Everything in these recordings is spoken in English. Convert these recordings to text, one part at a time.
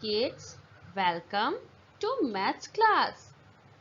kids, welcome to maths class.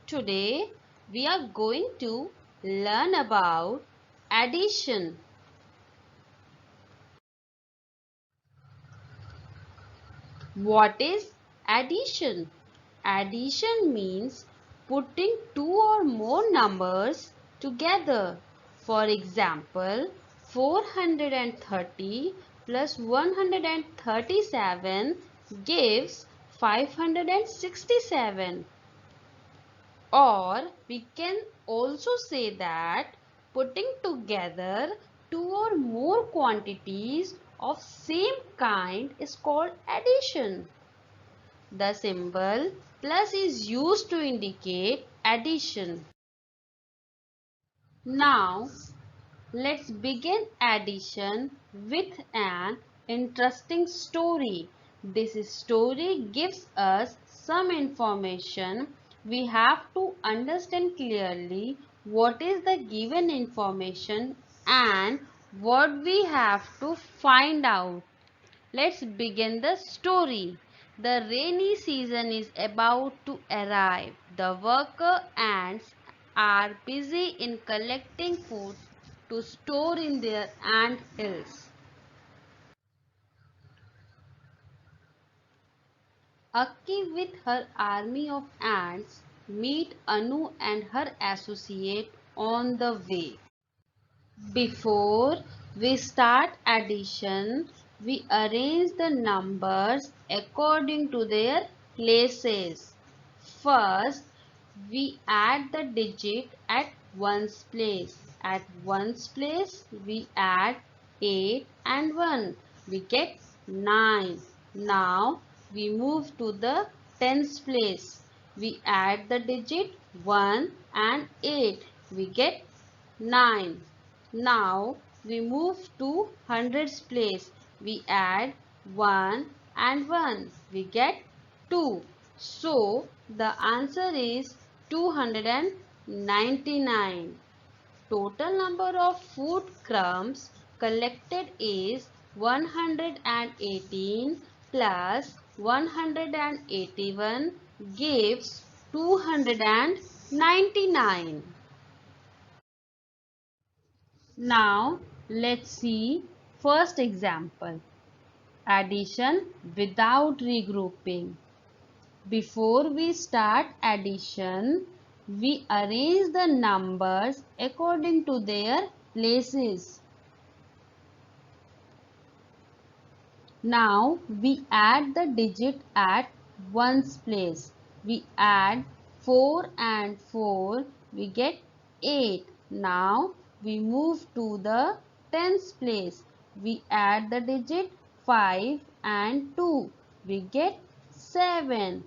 Today we are going to learn about addition. What is addition? Addition means putting two or more numbers together. For example, 430 plus 137 gives 567. Or we can also say that putting together two or more quantities of same kind is called addition. The symbol plus is used to indicate addition. Now, let's begin addition with an interesting story. This story gives us some information. We have to understand clearly what is the given information and what we have to find out. Let's begin the story. The rainy season is about to arrive. The worker ants are busy in collecting food to store in their ant hills. Akki with her army of ants meet Anu and her associate on the way. Before we start addition, we arrange the numbers according to their places. First, we add the digit at ones place. At ones place, we add 8 and 1. We get 9. Now, we move to the tens place. We add the digit 1 and 8. We get 9. Now we move to hundreds place. We add 1 and 1. We get 2. So the answer is 299. Total number of food crumbs collected is 118 plus 181 gives 299. Now let's see first example. Addition without regrouping. Before we start addition, we arrange the numbers according to their places. Now we add the digit at ones place. We add 4 and 4, we get 8. Now we move to the tens place. We add the digit 5 and 2, we get 7.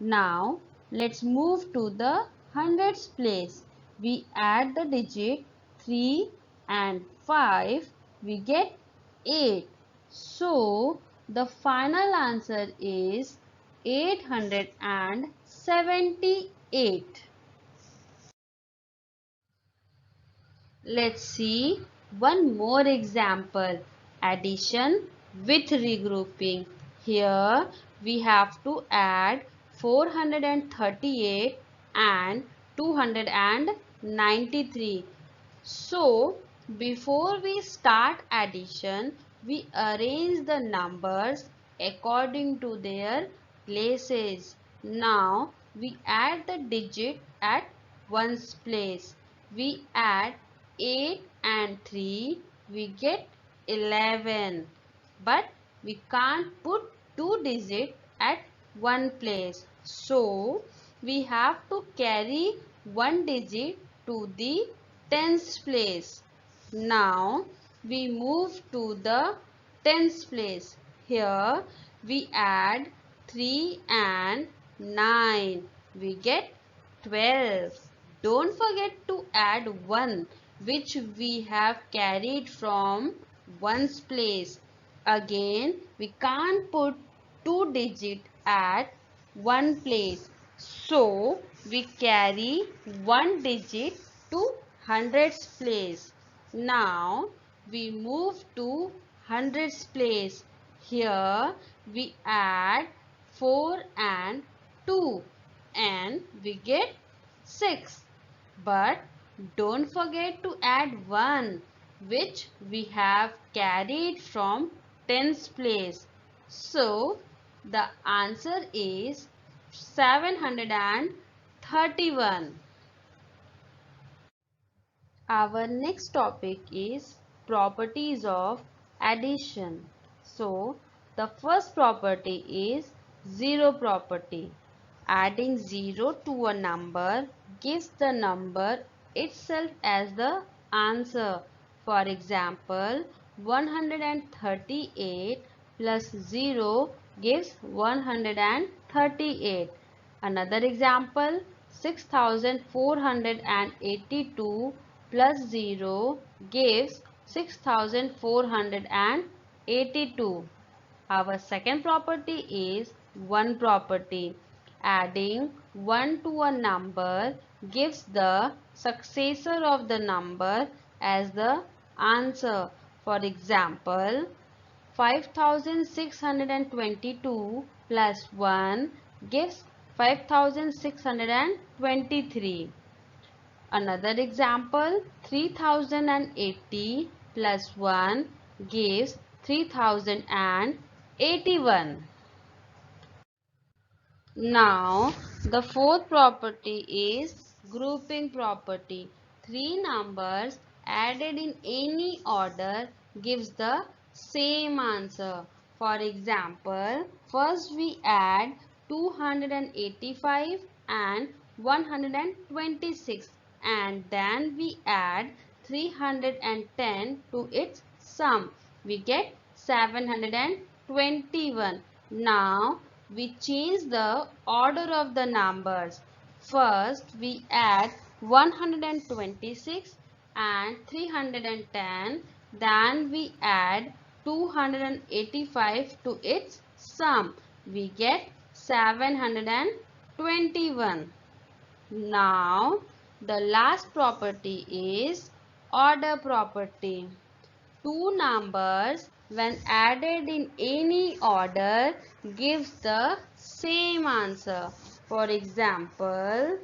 Now let's move to the hundreds place. We add the digit 3 and 5, we get 8. So the final answer is 878. Let's see one more example. Addition with regrouping. Here we have to add 438 and 293. So, before we start addition, we arrange the numbers according to their places. Now, we add the digit at ones place. We add 8 and 3, we get 11. But we can't put two digits at one place. So, we have to carry one digit to the tens place. Now we move to the tens place. Here we add 3 and 9. We get 12. Don't forget to add 1 which we have carried from ones place. Again we can't put two digit at one place. So we carry one digit to hundreds place. Now we move to hundreds place. Here we add 4 and 2 and we get 6. But don't forget to add 1 which we have carried from tens place. So the answer is 731. Our next topic is properties of addition. So, the first property is zero property. Adding 0 to a number gives the number itself as the answer. For example, 138 plus 0 gives 138. Another example, 6482 plus 0 gives 6482. Our second property is one property. Adding 1 to a number gives the successor of the number as the answer. For example, 5622 plus 1 gives 5623. Another example, 3080 plus 1 gives 3081. Now, the fourth property is grouping property. Three numbers added in any order gives the same answer. For example, first we add 285 and 126 and then we add 310 to its sum. We get 721. Now, we change the order of the numbers. First, we add 126 and 310. Then we add 285 to its sum. We get 721. Now, the last property is order property. Two numbers when added in any order gives the same answer. For example,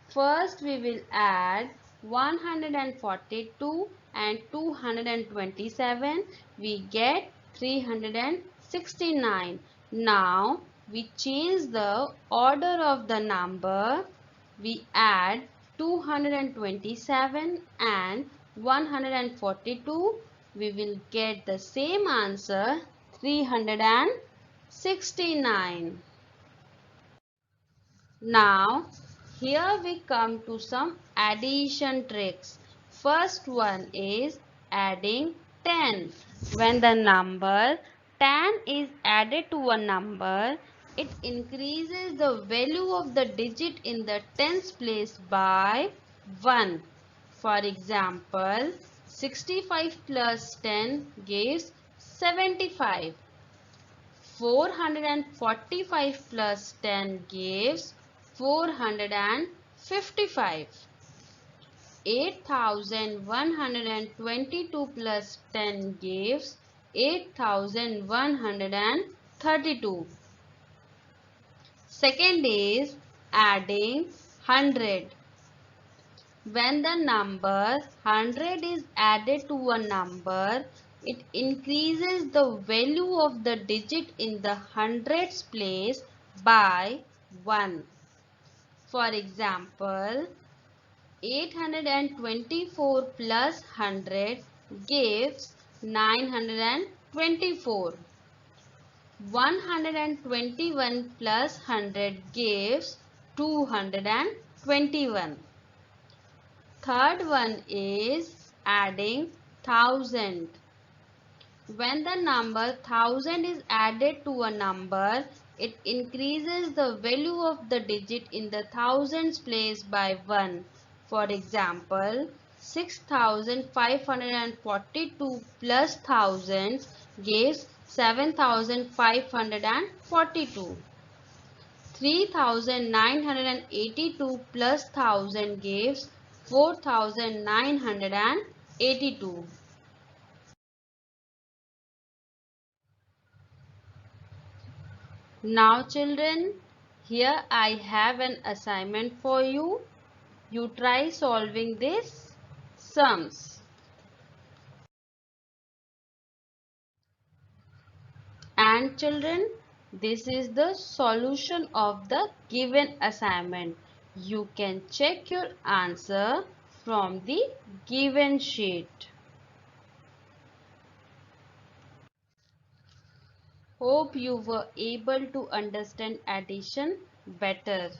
first we will add 142 and 227. We get 369. Now we change the order of the number. We add 227 and 142. We will get the same answer, 369. Now, here we come to some addition tricks. First one is adding 10. When the number 10 is added to a number, it increases the value of the digit in the tens place by 1. For example, 65 plus 10 gives 75. 445 plus 10 gives 455. 8122 plus 10 gives 8132. Second is adding 100. When the number 100 is added to a number, it increases the value of the digit in the hundreds place by 1. For example, 824 plus 100 gives 924. 121 plus 100 gives 221. Third one is adding 1000. When the number 1000 is added to a number, it increases the value of the digit in the thousands place by 1. For example, 6542 plus thousands gives 7542. 3982 plus 1000 gives 4982. Now children, here I have an assignment for you. You try solving this sums. And children, this is the solution of the given assignment. You can check your answer from the given sheet. Hope you were able to understand addition better.